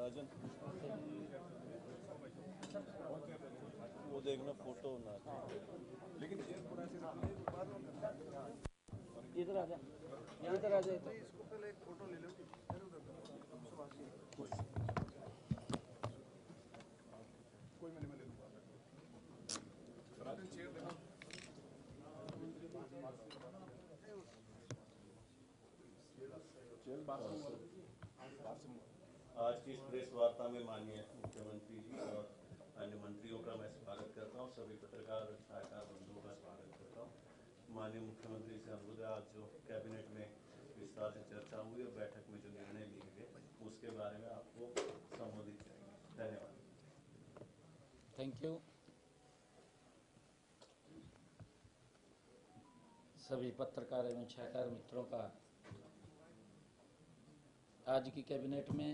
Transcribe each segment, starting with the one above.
राजन वो देखना फोटो ना, लेकिन इधर आ जा, इधर आ जा। इसको पहले एक फोटो ले लो। कोई मैं ले लूंगा। राजन चेयर देखो। आज की इस प्रेस वार्ता में माननीय मुख्यमंत्री जी और अन्य मंत्रियों का मैं स्वागत करता हूं। सभी पत्रकार और छात्रकार बंधुओं का स्वागत करता हूं। माननीय मुख्यमंत्री से अनुरोध है, आज जो कैबिनेट में विस्तार से चर्चा हुई और बैठक में जो निर्णय लिए गए उसके बारे में आपको संबोधित करेंगे। धन्यवाद। Thank you. सभी पत्रकार एवं छात्रकार मित्रों का आज की कैबिनेट में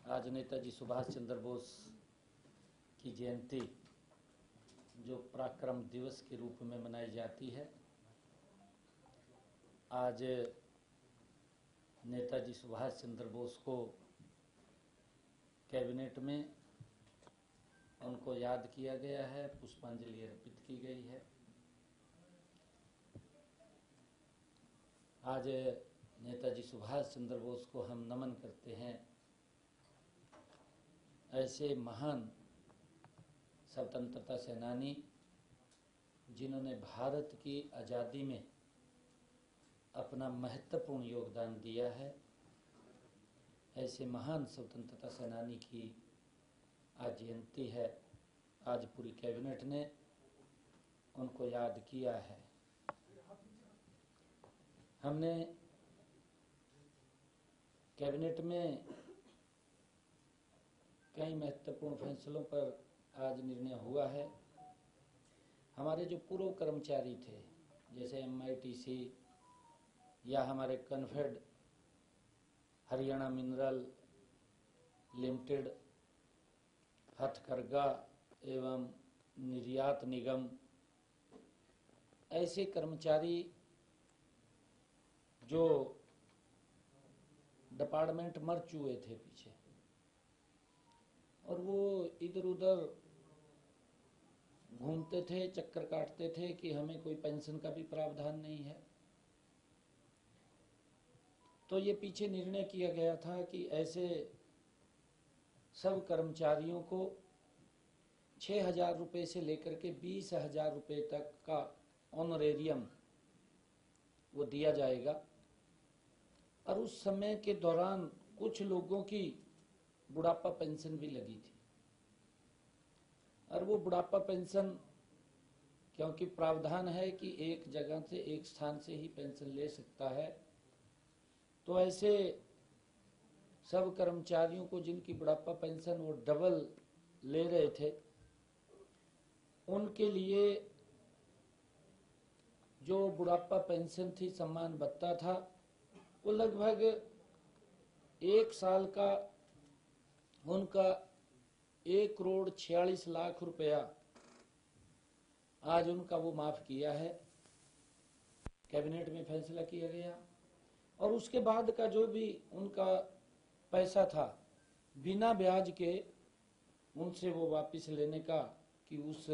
आज नेताजी सुभाष चंद्र बोस की जयंती जो पराक्रम दिवस के रूप में मनाई जाती है, आज नेताजी सुभाष चंद्र बोस को कैबिनेट में उनको याद किया गया है, पुष्पांजलि अर्पित की गई है। आज नेताजी सुभाष चंद्र बोस को हम नमन करते हैं। ऐसे महान स्वतंत्रता सेनानी जिन्होंने भारत की आज़ादी में अपना महत्वपूर्ण योगदान दिया है, ऐसे महान स्वतंत्रता सेनानी की आज जयंती है। आज पूरी कैबिनेट ने उनको याद किया है। हमने कैबिनेट में कई महत्वपूर्ण फैसलों पर आज निर्णय हुआ है। हमारे जो पूर्व कर्मचारी थे, जैसे MITC या हमारे कन्फेड हरियाणा मिनरल लिमिटेड, हथकरघा एवं निर्यात निगम, ऐसे कर्मचारी जो डिपार्टमेंट मर चुके थे पीछे, और वो इधर उधर घूमते थे, चक्कर काटते थे कि हमें कोई पेंशन का भी प्रावधान नहीं है। तो ये पीछे निर्णय किया गया था कि ऐसे सब कर्मचारियों को 6,000 रुपये से लेकर के 20,000 रुपये तक का ऑनरेरियम वो दिया जाएगा। और उस समय के दौरान कुछ लोगों की बुढ़ापा पेंशन भी लगी थी, और वो बुढ़ापा पेंशन, क्योंकि प्रावधान है कि एक जगह से एक स्थान से ही पेंशन ले सकता है, तो ऐसे सब कर्मचारियों को जिनकी बुढ़ापा पेंशन वो डबल ले रहे थे, उनके लिए जो बुढ़ापा पेंशन थी, सम्मान भत्ता था, वो लगभग 1 साल का उनका 1,46,00,000 रुपया आज उनका वो माफ किया है। कैबिनेट में फैसला किया गया। और उसके बाद का जो भी उनका पैसा था, बिना ब्याज के उनसे वो वापस लेने का, कि उस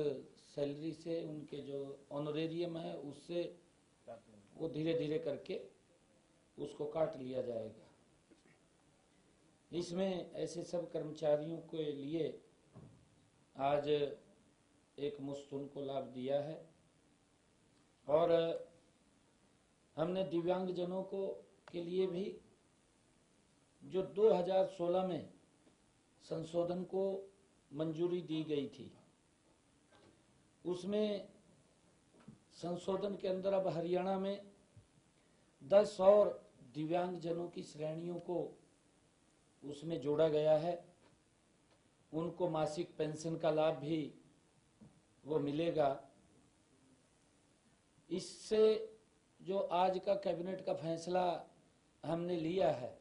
सैलरी से उनके जो ऑनरेरियम है उससे वो धीरे धीरे करके उसको काट लिया जाएगा। इसमें ऐसे सब कर्मचारियों के लिए आज एक मुश्त उनको लाभ दिया है। और हमने दिव्यांगजनों को के लिए भी जो 2016 में संशोधन को मंजूरी दी गई थी, उसमें संशोधन के अंदर अब हरियाणा में 10 और दिव्यांगजनों की श्रेणियों को उसमें जोड़ा गया है। उनको मासिक पेंशन का लाभ भी वो मिलेगा। इससे जो आज का कैबिनेट का फैसला हमने लिया है,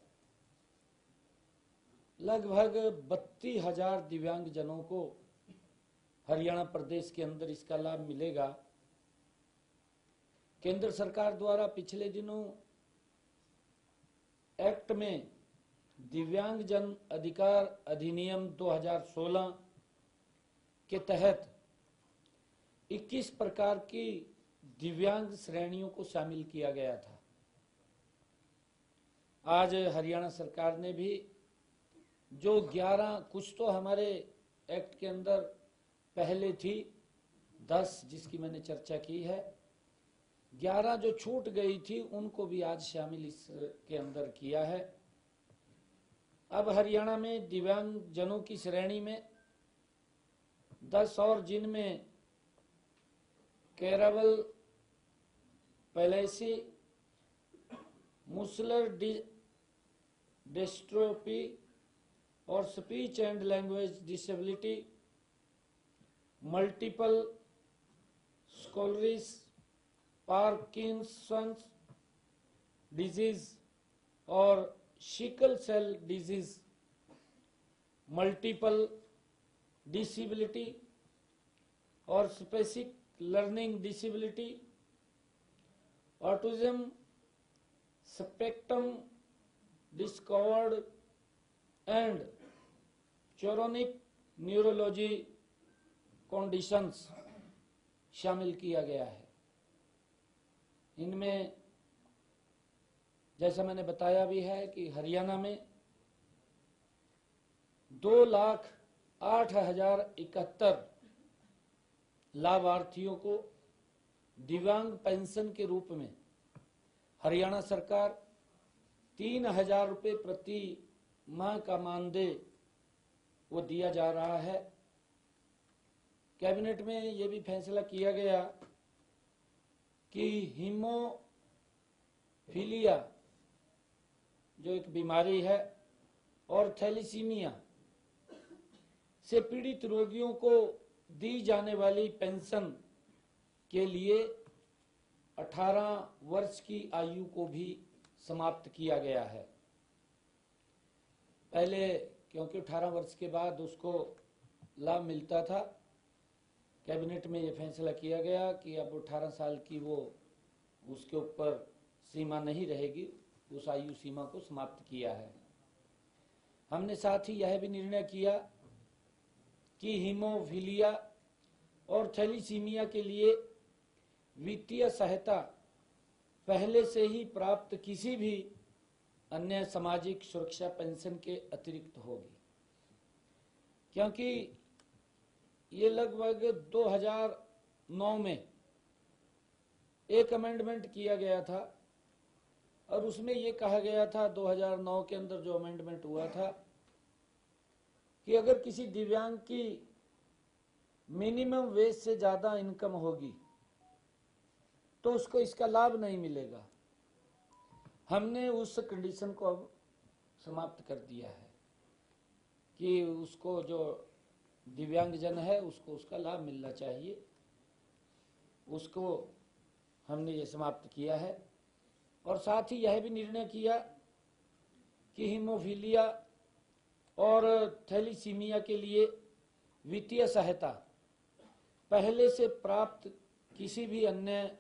लगभग 32,000 दिव्यांगजनों को हरियाणा प्रदेश के अंदर इसका लाभ मिलेगा। केंद्र सरकार द्वारा पिछले दिनों एक्ट में दिव्यांग जन अधिकार अधिनियम 2016 के तहत 21 प्रकार की दिव्यांग श्रेणियों को शामिल किया गया था। आज हरियाणा सरकार ने भी जो 11 कुछ तो हमारे एक्ट के अंदर पहले थी 10 जिसकी मैंने चर्चा की है, 11 जो छूट गई थी उनको भी आज शामिल इसके अंदर किया है। अब हरियाणा में दिव्यांग जनों की श्रेणी में 10 और, जिनमें कैरावल पैलेसी, मुसलर डिस्ट्रोफी और speech and language disability, multiple sclerosis, Parkinson's disease और sickle cell disease, multiple disability और specific learning disability, autism spectrum disorder and chronic neurology conditions शामिल किया गया है। इनमें जैसा मैंने बताया भी है कि हरियाणा में 2,08,071 लाभार्थियों को दिव्यांग पेंशन के रूप में हरियाणा सरकार 3,000 रुपये प्रति माह का मानदेय वो दिया जा रहा है। कैबिनेट में ये भी फैसला किया गया कि हीमोफीलिया जो एक बीमारी है और थैलीसीमिया से पीड़ित रोगियों को दी जाने वाली पेंशन के लिए 18 वर्ष की आयु को भी समाप्त किया गया है। पहले क्योंकि 18 वर्ष के बाद उसको लाभ मिलता था, कैबिनेट में ये फैसला किया गया कि अब 18 साल की वो उसके ऊपर सीमा नहीं रहेगी, उस आयु सीमा को समाप्त किया है। हमने साथ ही यह भी निर्णय किया कि हीमोफीलिया और थैलीसीमिया के लिए वित्तीय सहायता पहले से ही प्राप्त किसी भी अन्य सामाजिक सुरक्षा पेंशन के अतिरिक्त होगी, क्योंकि ये लगभग 2009 में एक अमेंडमेंट किया गया था और उसमें ये कहा गया था, 2009 के अंदर जो अमेंडमेंट हुआ था, कि अगर किसी दिव्यांग की मिनिमम वेज से ज्यादा इनकम होगी तो उसको इसका लाभ नहीं मिलेगा। हमने उस कंडीशन को अब समाप्त कर दिया है कि उसको जो दिव्यांगजन है उसको उसका लाभ मिलना चाहिए, उसको हमने ये समाप्त किया है। और साथ ही यह भी निर्णय किया कि हीमोफीलिया और थैलीसीमिया के लिए वित्तीय सहायता पहले से प्राप्त किसी भी अन्य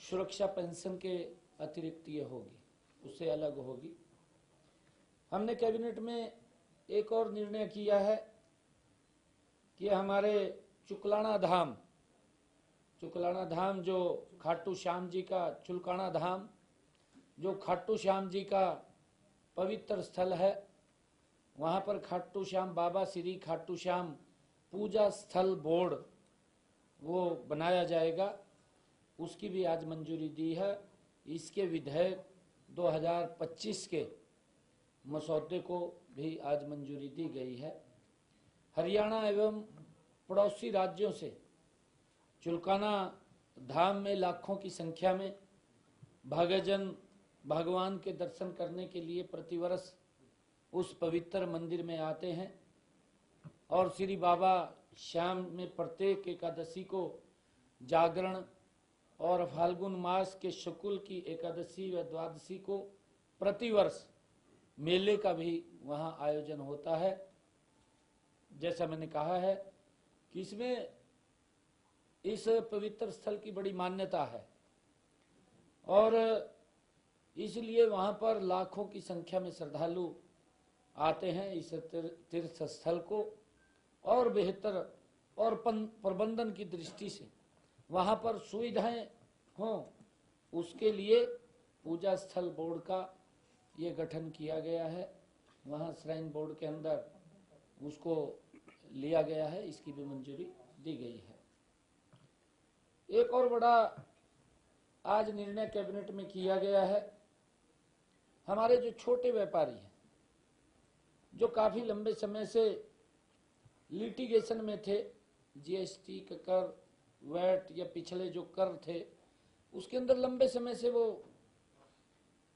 सुरक्षा पेंशन के अतिरिक्त ये होगी, उससे अलग होगी। हमने कैबिनेट में एक और निर्णय किया है कि हमारे चुकलाना धाम जो खाटू श्याम जी का चुलकाना धाम जो खाटू श्याम जी का पवित्र स्थल है, वहां पर खाटू श्याम बाबा श्री खाटू श्याम पूजा स्थल बोर्ड वो बनाया जाएगा, उसकी भी आज मंजूरी दी है। इसके विधेयक 2025 के मसौदे को भी आज मंजूरी दी गई है। हरियाणा एवं पड़ोसी राज्यों से चुलकाना धाम में लाखों की संख्या में भक्तजन भगवान के दर्शन करने के लिए प्रतिवर्ष उस पवित्र मंदिर में आते हैं और श्री बाबा श्याम में प्रत्येक एकादशी को जागरण और फाल्गुन मास के शुक्ल की एकादशी व द्वादशी को प्रतिवर्ष मेले का भी वहां आयोजन होता है। जैसा मैंने कहा है कि इसमें इस पवित्र स्थल की बड़ी मान्यता है और इसलिए वहां पर लाखों की संख्या में श्रद्धालु आते हैं इस तीर्थ स्थल को और बेहतर और प्रबंधन की दृष्टि से वहां पर सुविधाएं हों, उसके लिए पूजा स्थल बोर्ड का ये गठन किया गया है। वहां श्राइन बोर्ड के अंदर उसको लिया गया है, इसकी भी मंजूरी दी गई है। एक और बड़ा आज निर्णय कैबिनेट में किया गया है, हमारे जो छोटे व्यापारी हैं जो काफी लंबे समय से लिटिगेशन में थे, जीएसटी का कर, वैट या पिछले जो कर थे उसके अंदर लंबे समय से वो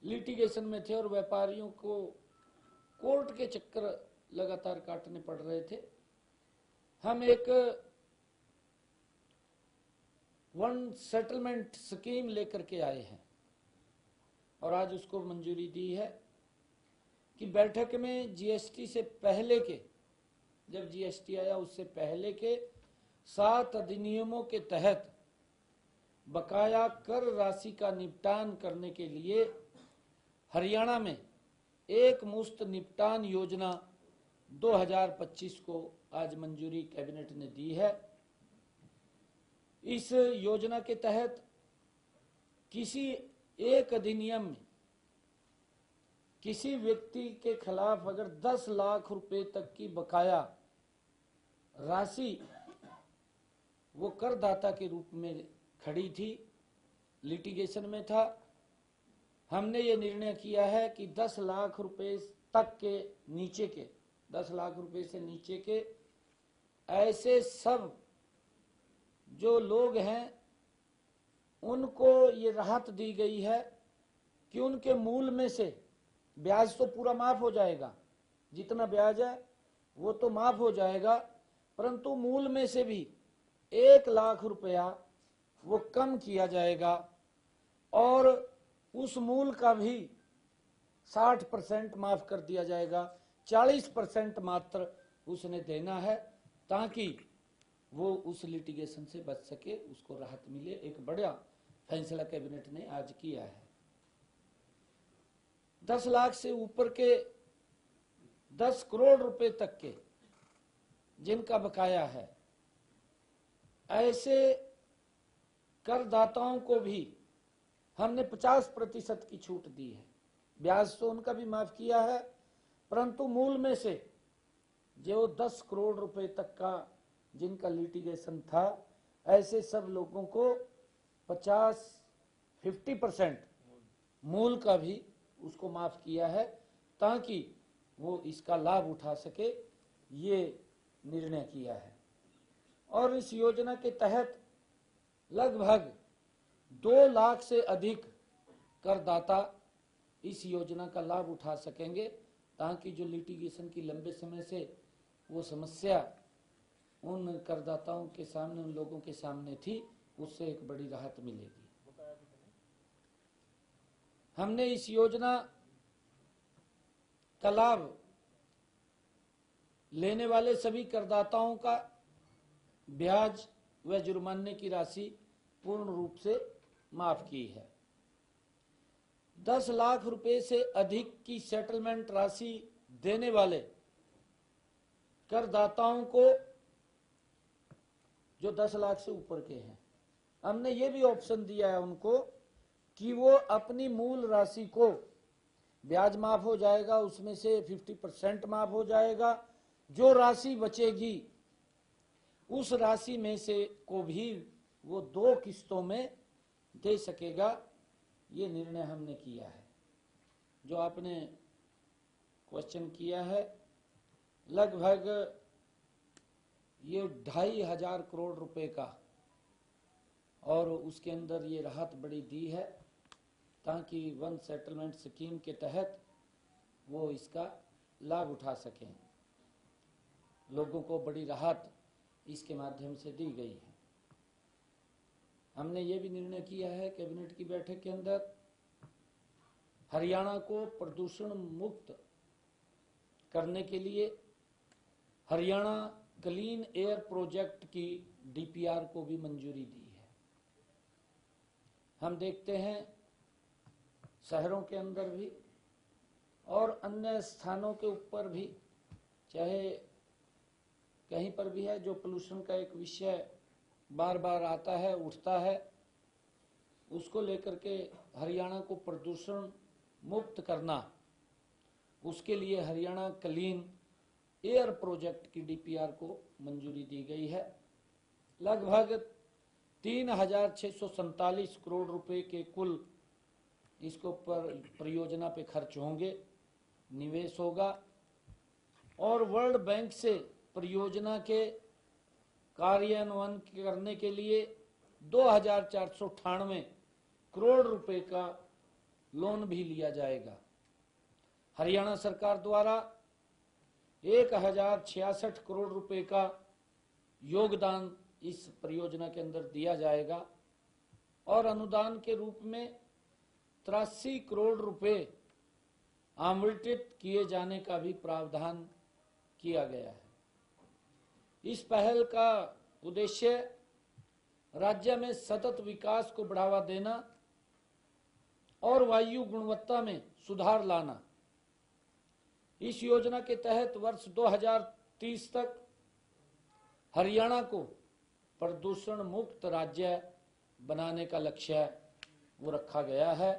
लिटिगेशन में थे और व्यापारियों को कोर्ट के चक्कर लगातार काटने पड़ रहे थे। हम एक वन सेटलमेंट स्कीम लेकर के आए हैं और आज उसको मंजूरी दी है कि बैठक में जीएसटी से पहले के, जब जीएसटी आया उससे पहले के 7 अधिनियमों के तहत बकाया कर राशि का निपटान करने के लिए हरियाणा में एक मुश्त निपटान योजना 2025 को आज मंजूरी कैबिनेट ने दी है। इस योजना के तहत किसी एक अधिनियम में किसी व्यक्ति के खिलाफ अगर 10 लाख रुपए तक की बकाया राशि वो करदाता के रूप में खड़ी थी, लिटिगेशन में था, हमने ये निर्णय किया है कि 10 लाख रुपए तक के नीचे के 10 लाख रुपए से नीचे के ऐसे सब जो लोग हैं उनको ये राहत दी गई है कि उनके मूल में से ब्याज तो पूरा माफ हो जाएगा, जितना ब्याज है वो तो माफ हो जाएगा, परंतु मूल में से भी 1 लाख रुपया वो कम किया जाएगा और उस मूल का भी 60% माफ कर दिया जाएगा। 40% मात्र उसने देना है ताकि वो उस लिटिगेशन से बच सके, उसको राहत मिले। एक बड़ा फैसला कैबिनेट ने आज किया है। 10 लाख से ऊपर के 10 करोड़ रुपए तक के जिनका बकाया है, ऐसे करदाताओं को भी हमने 50% की छूट दी है। ब्याज तो उनका भी माफ किया है, परंतु मूल में से जो 10 करोड़ रुपए तक का जिनका लिटिगेशन था, ऐसे सब लोगों को 50% मूल का भी उसको माफ किया है ताकि वो इसका लाभ उठा सके, ये निर्णय किया है। और इस योजना के तहत लगभग 2 लाख से अधिक करदाता इस योजना का लाभ उठा सकेंगे ताकि जो लिटिगेशन की लंबे समय से वो समस्या उन करदाताओं के सामने, उन लोगों के सामने थी, उससे एक बड़ी राहत मिलेगी। हमने इस योजना का लाभ लेने वाले सभी करदाताओं का ब्याज व जुर्माने की राशि पूर्ण रूप से माफ की है। 10 लाख रुपए से अधिक की सेटलमेंट राशि देने वाले करदाताओं को, जो 10 लाख से ऊपर के हैं, हमने ये भी ऑप्शन दिया है उनको कि वो अपनी मूल राशि को, ब्याज माफ हो जाएगा, उसमें से 50% माफ हो जाएगा, जो राशि बचेगी उस राशि में से को भी वो 2 किस्तों में दे सकेगा। ये निर्णय हमने किया है। जो आपने क्वेश्चन किया है, लगभग ये 2,500 करोड़ रुपए का, और उसके अंदर ये राहत बड़ी दी है ताकि वन सेटलमेंट स्कीम के तहत वो इसका लाभ उठा सकें। लोगों को बड़ी राहत इसके माध्यम से दी गई है। हमने ये भी निर्णय किया है कैबिनेट की बैठक के अंदर, हरियाणा को प्रदूषण मुक्त करने के लिए हरियाणा क्लीन एयर प्रोजेक्ट की डीपीआर को भी मंजूरी दी है। हम देखते हैं शहरों के अंदर भी और अन्य स्थानों के ऊपर भी, चाहे कहीं पर भी है, जो पोल्यूशन का एक विषय बार बार आता है, उठता है, उसको लेकर के हरियाणा को प्रदूषण मुक्त करना, उसके लिए हरियाणा क्लीन एयर प्रोजेक्ट की डीपीआर को मंजूरी दी गई है। लगभग 3,647 करोड़ रुपए के कुल इसको पर परियोजना पे खर्च होंगे, निवेश होगा और वर्ल्ड बैंक से परियोजना के कार्यान्वयन करने के लिए 2,498 करोड़ रुपए का लोन भी लिया जाएगा। हरियाणा सरकार द्वारा 1,066 करोड़ रुपए का योगदान इस परियोजना के अंदर दिया जाएगा और अनुदान के रूप में 83 करोड़ रुपए आवंटित किए जाने का भी प्रावधान किया गया है। इस पहल का उद्देश्य राज्य में सतत विकास को बढ़ावा देना और वायु गुणवत्ता में सुधार लाना। इस योजना के तहत वर्ष 2030 तक हरियाणा को प्रदूषण मुक्त राज्य बनाने का लक्ष्य वो रखा गया है।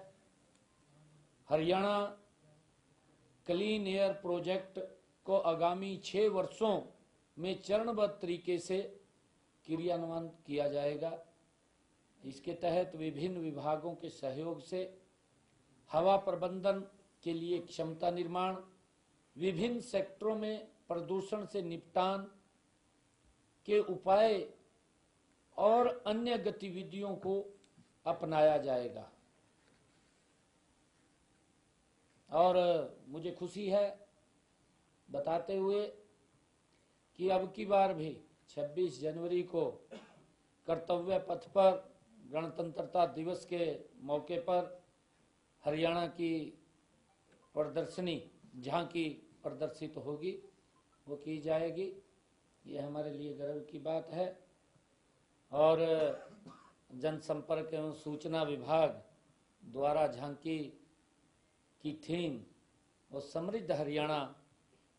हरियाणा क्लीन एयर प्रोजेक्ट को आगामी 6 वर्षों में चरणबद्ध तरीके से क्रियान्वयन किया जाएगा। इसके तहत विभिन्न विभागों के सहयोग से हवा प्रबंधन के लिए क्षमता निर्माण, विभिन्न सेक्टरों में प्रदूषण से निपटान के उपाय और अन्य गतिविधियों को अपनाया जाएगा। और मुझे खुशी है बताते हुए कि अब की बार भी 26 जनवरी को कर्तव्य पथ पर गणतंत्रता दिवस के मौके पर हरियाणा की प्रदर्शनी झांकी प्रदर्शित होगी, वो की जाएगी। ये हमारे लिए गर्व की बात है। और जनसंपर्क एवं सूचना विभाग द्वारा झांकी की थीम वो समृद्ध हरियाणा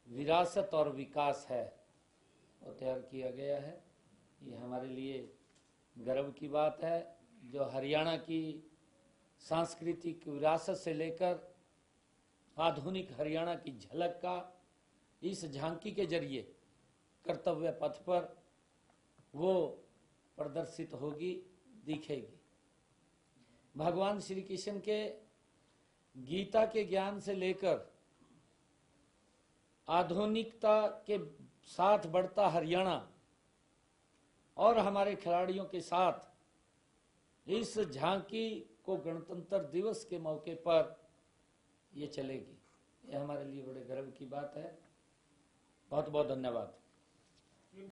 विरासत और विकास है, वो तैयार किया गया है। ये हमारे लिए गर्व की बात है, जो हरियाणा की सांस्कृतिक विरासत से लेकर आधुनिक हरियाणा की झलक का इस झांकी के जरिए कर्तव्य पथ पर वो प्रदर्शित होगी, दिखेगी। भगवान श्री कृष्ण के गीता के ज्ञान से लेकर आधुनिकता के साथ बढ़ता हरियाणा और हमारे खिलाड़ियों के साथ इस झांकी को गणतंत्र दिवस के मौके पर ये चलेगी। ये हमारे लिए बड़े गर्व की बात है। बहुत बहुत धन्यवाद।